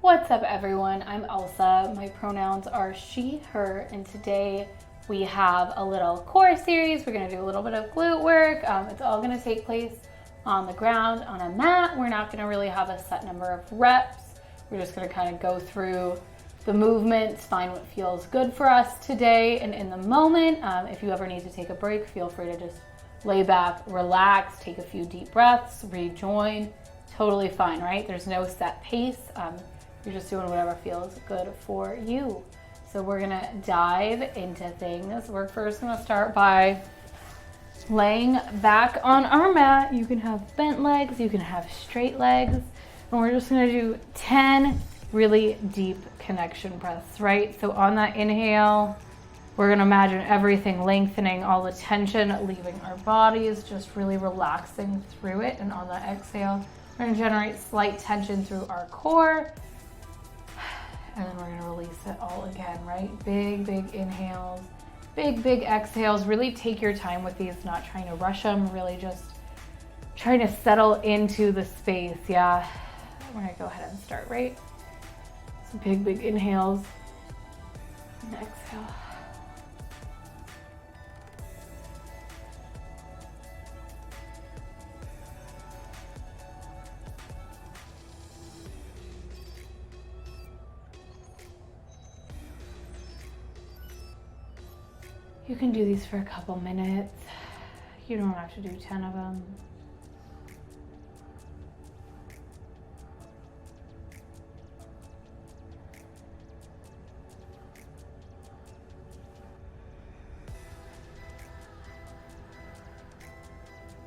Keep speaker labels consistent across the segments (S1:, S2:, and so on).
S1: What's up, everyone? I'm Elsa. My pronouns are she, her, and today we have a little core series. We're going to do a little bit of glute work. It's all going to take place on the ground on a mat. We're not going to really have a set number of reps. We're just going to kind of go through the movements, find what feels good for us today and in the moment. If you ever need to take a break, feel free to just lay back, relax, take a few deep breaths, rejoin. Totally fine, right? There's no set pace. You're just doing whatever feels good for you. So we're gonna dive into things. We're first gonna start by laying back on our mat. You can have bent legs, you can have straight legs, and we're just gonna do 10 really deep connection breaths, right? So on that inhale, we're gonna imagine everything lengthening, all the tension leaving our bodies, just really relaxing through it. And on that exhale, we're gonna generate slight tension through our core. And then we're gonna release it all again, right? Big, big inhales, big, big exhales. Really take your time with these, not trying to rush them, really just trying to settle into the space, yeah? We're gonna go ahead and start, right? So big, big inhales and exhale. You can do these for a couple minutes. You don't have to do 10 of them.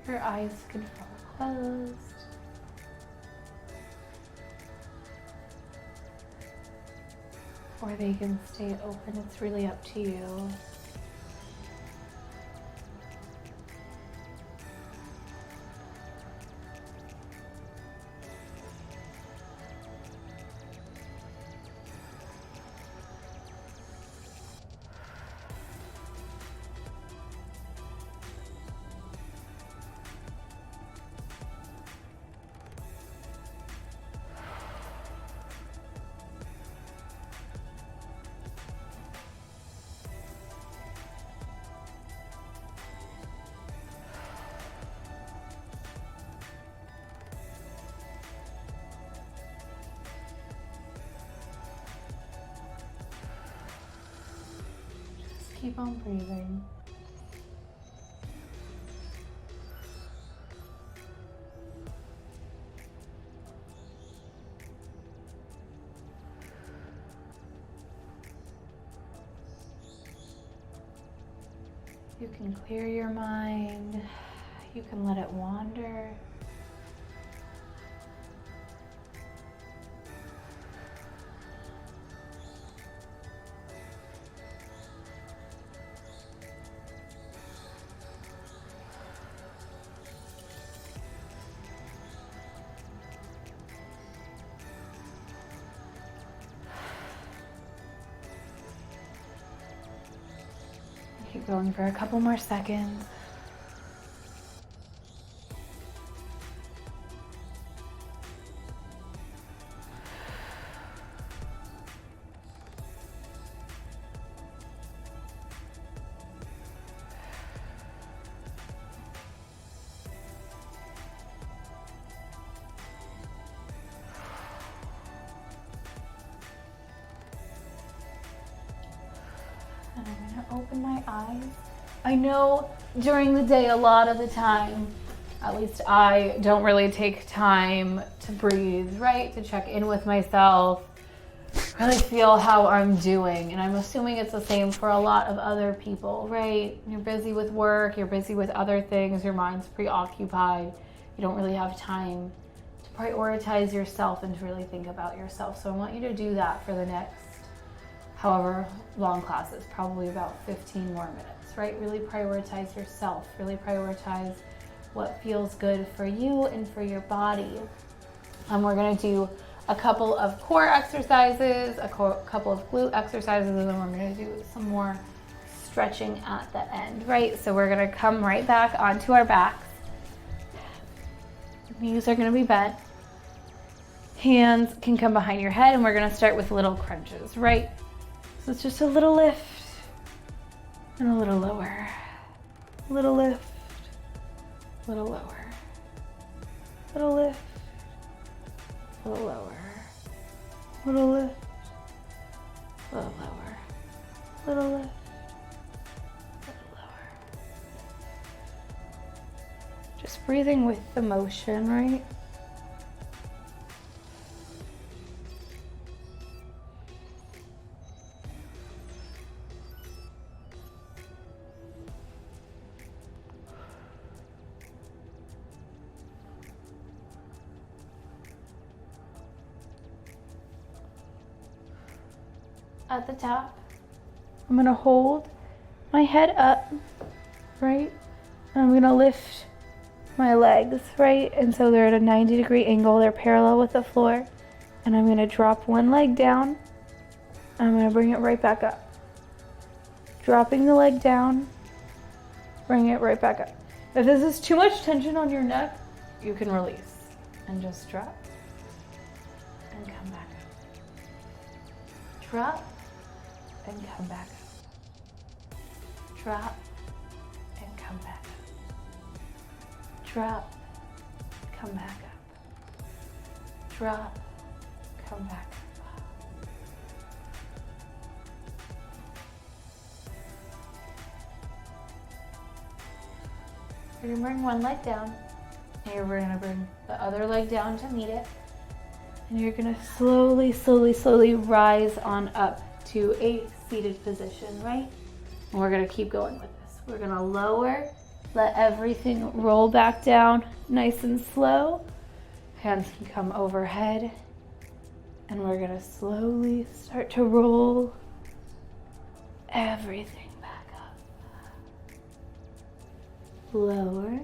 S1: Your eyes can fall closed. Or they can stay open. It's really up to you. Keep on breathing. You can clear your mind. You can let it wander. Keep going for a couple more seconds. And I'm gonna open my eyes. I know during the day, a lot of the time, at least I don't really take time to breathe, right? To check in with myself, really feel how I'm doing. And I'm assuming it's the same for a lot of other people, right? You're busy with work, you're busy with other things, your mind's preoccupied. You don't really have time to prioritize yourself and to really think about yourself. So I want you to do that for the next however long classes, probably about 15 more minutes, right? Really prioritize yourself, really prioritize what feels good for you and for your body. We're gonna do a couple of core exercises, a couple of glute exercises, and then we're gonna do some more stretching at the end, right? So we're gonna come right back onto our backs. Knees are gonna be bent. Hands can come behind your head, and we're gonna start with little crunches, right? So it's just a little lift and a little lower. Little lift, little lower. Little lift, little lower. Little lift, little lower. Little lift, little lower. Just breathing with the motion, right? At the top, I'm gonna hold my head up, right? And I'm gonna lift my legs, right? And so they're at a 90-degree angle, they're parallel with the floor. And I'm gonna drop one leg down, and I'm gonna bring it right back up. Dropping the leg down, bring it right back up. If this is too much tension on your neck, you can release and just drop and come back up. Drop and come back up. Drop and come back up. Drop, come back up. Drop, come back up. You're gonna bring one leg down, and you're gonna bring the other leg down to meet it. And you're gonna slowly, slowly, slowly rise on up to a seated position, right? And we're gonna keep going with this. We're gonna lower, let everything roll back down nice and slow. Hands can come overhead. And we're gonna slowly start to roll everything back up. Lower.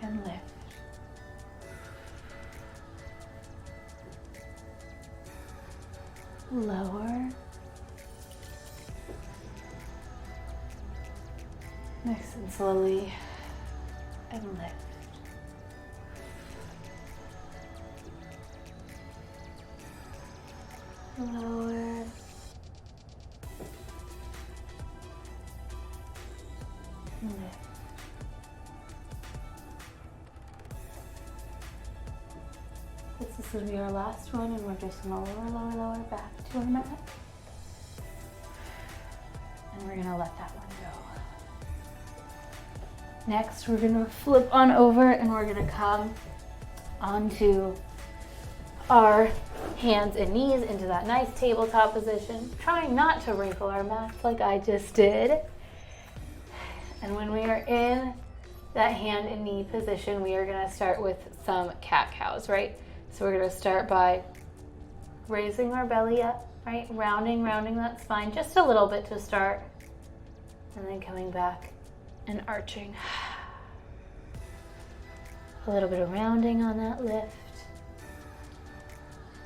S1: And lift. Lower. Nice and slowly. And lift. Lower. And lift. This is going to be our last one, and we're just going to lower back to our mat. And we're going to let that one go. Next, we're going to flip on over, and we're going to come onto our hands and knees into that nice tabletop position, trying not to wrinkle our mats like I just did. And when we are in that hand and knee position, we are going to start with some cat-cows, right? So we're going to start by raising our belly up, right? Rounding that spine just a little bit to start. And then coming back and arching. A little bit of rounding on that lift.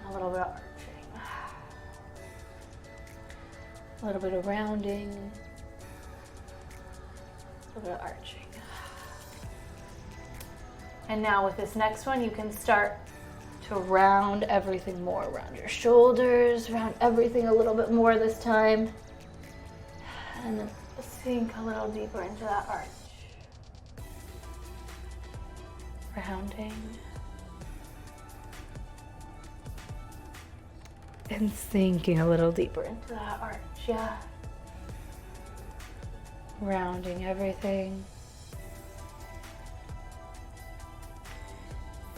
S1: A little bit of arching. A little bit of rounding. A little bit of arching. And now with this next one, you can start to round everything more. Round your shoulders, round everything a little bit more this time. And then sink a little deeper into that arch. Rounding. And sinking a little deeper into that arch, yeah. Rounding everything.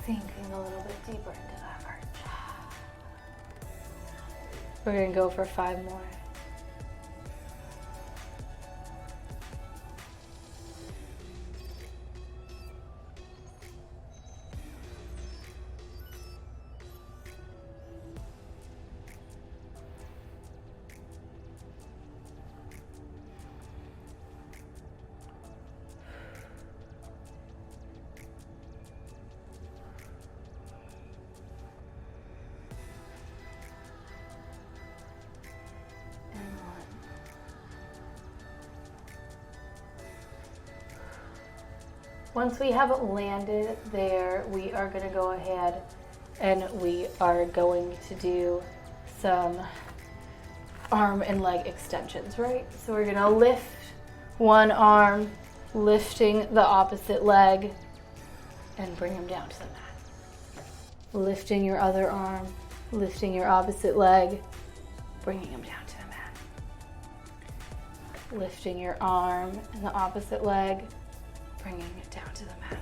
S1: Sinking a little bit deeper into that arch. We're going to go for 5 more. Once we have landed there, we are going to go ahead and we are going to do some arm and leg extensions, right? So we're going to lift one arm, lifting the opposite leg, and bring them down to the mat. Lifting your other arm, lifting your opposite leg, bringing them down to the mat. Lifting your arm and the opposite leg, bringing it down to the mat.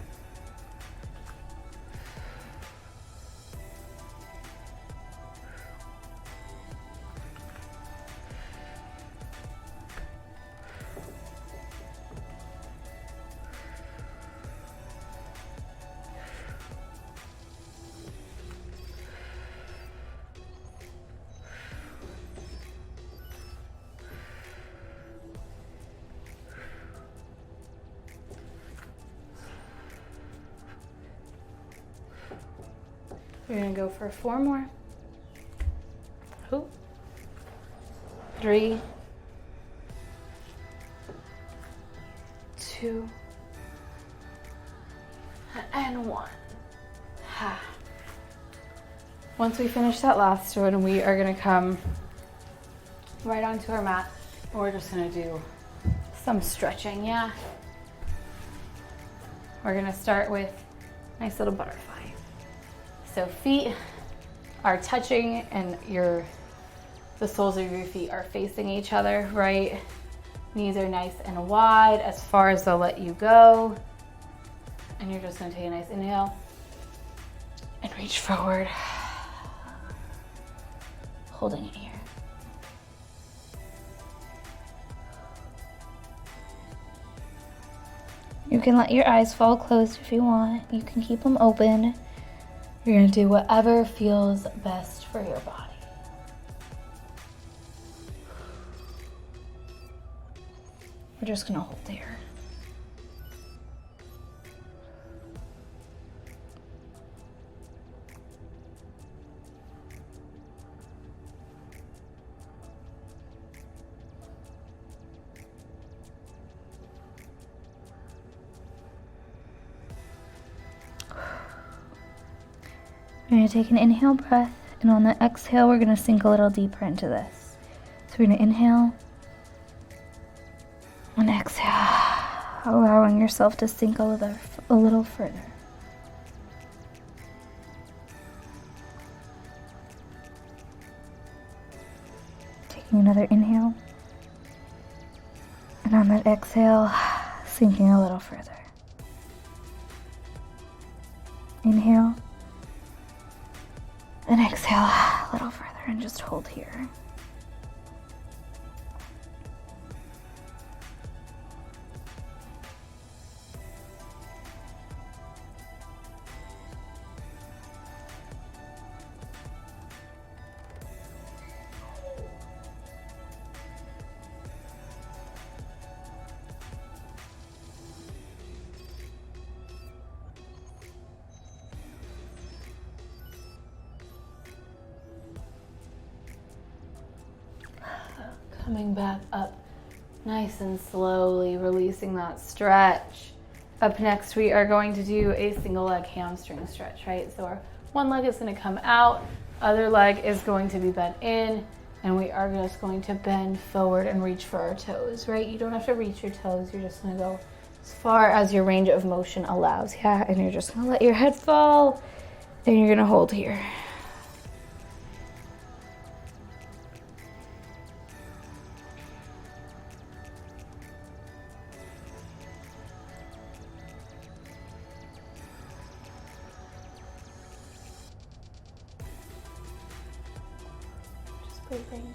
S1: We're gonna go for 4 more. 3, 2, and 1. Once we finish that last one, we are gonna come right onto our mat. We're just gonna do some stretching, yeah? We're gonna start with a nice little butterfly. So feet are touching and the soles of your feet are facing each other, right? Knees are nice and wide as far as they'll let you go. And you're just gonna take a nice inhale and reach forward, holding it here.
S2: You can let your eyes fall closed if you want. You can keep them open.
S1: You're gonna do whatever feels best for your body.
S2: We're just gonna hold there. We're going to take an inhale breath, and on the exhale, we're going to sink a little deeper into this. So we're going to inhale and exhale, allowing yourself to sink a little further. Taking another inhale, and on that exhale, sinking a little further. Inhale. And exhale a little further and just hold here.
S1: Coming back up nice and slowly, releasing that stretch. Up next, we are going to do a single leg hamstring stretch, right? So our one leg is going to come out, other leg is going to be bent in, and we are just going to bend forward and reach for our toes, right? You don't have to reach your toes, you're just going to go as far as your range of motion allows, yeah? And you're just going to let your head fall, and you're going to hold here. Breathing.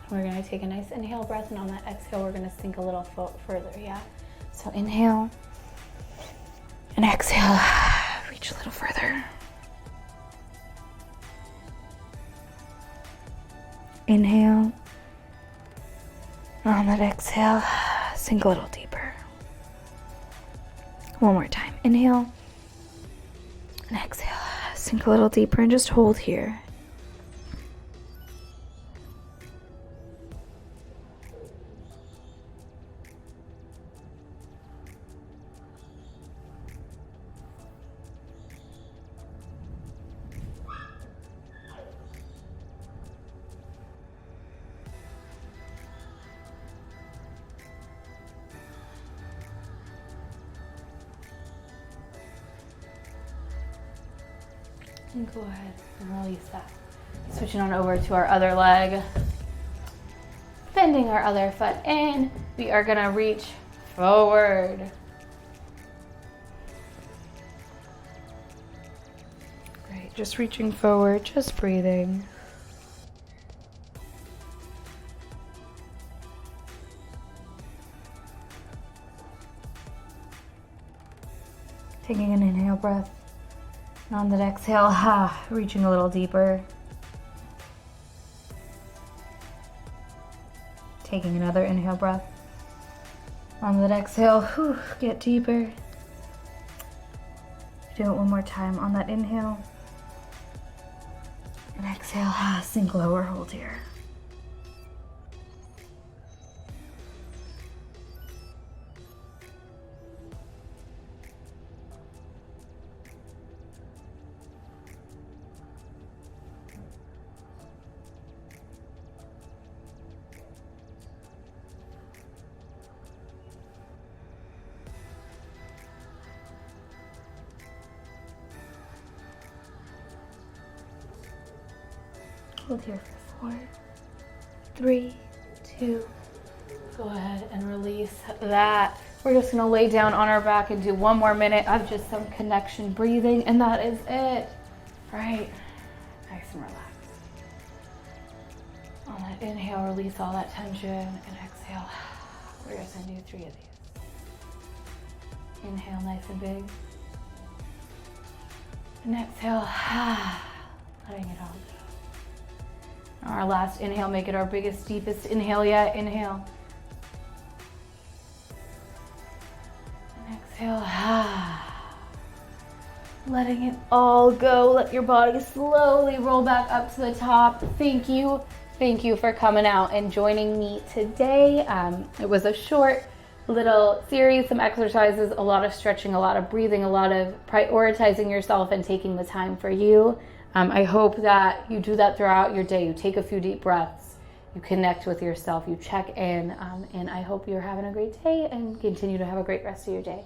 S1: We're going to take a nice inhale breath, and on that exhale, we're going to sink a little further, yeah? So inhale and exhale, reach a little further. Inhale, and on that exhale, sink a little deeper. One more time, inhale and exhale. Sink a little deeper and just hold here. And go ahead and release that. Switching on over to our other leg. Bending our other foot in. We are gonna reach forward. Great, just reaching forward, just breathing.
S2: Taking an inhale breath. And on that exhale, reaching a little deeper. Taking another inhale breath. On that exhale, get deeper. Do it one more time on that inhale. And exhale, sink lower, hold here. Hold here for 4, 3, 2.
S1: Go ahead and release that. We're just gonna lay down on our back and do one more minute of just some connection breathing, and that is it. Right, nice and relaxed. On that inhale, release all that tension, and exhale. We're just gonna do 3 of these. Inhale, nice and big. And exhale, letting it all go. Our last inhale, make it our biggest, deepest inhale yet. Inhale. And exhale. Letting it all go. Let your body slowly roll back up to the top. Thank you. Thank you for coming out and joining me today. It was a short little series, some exercises, a lot of stretching, a lot of breathing, a lot of prioritizing yourself and taking the time for you. I hope that you do that throughout your day. You take a few deep breaths, you connect with yourself, you check in, and I hope you're having a great day and continue to have a great rest of your day.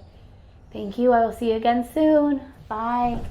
S1: Thank you. I will see you again soon. Bye.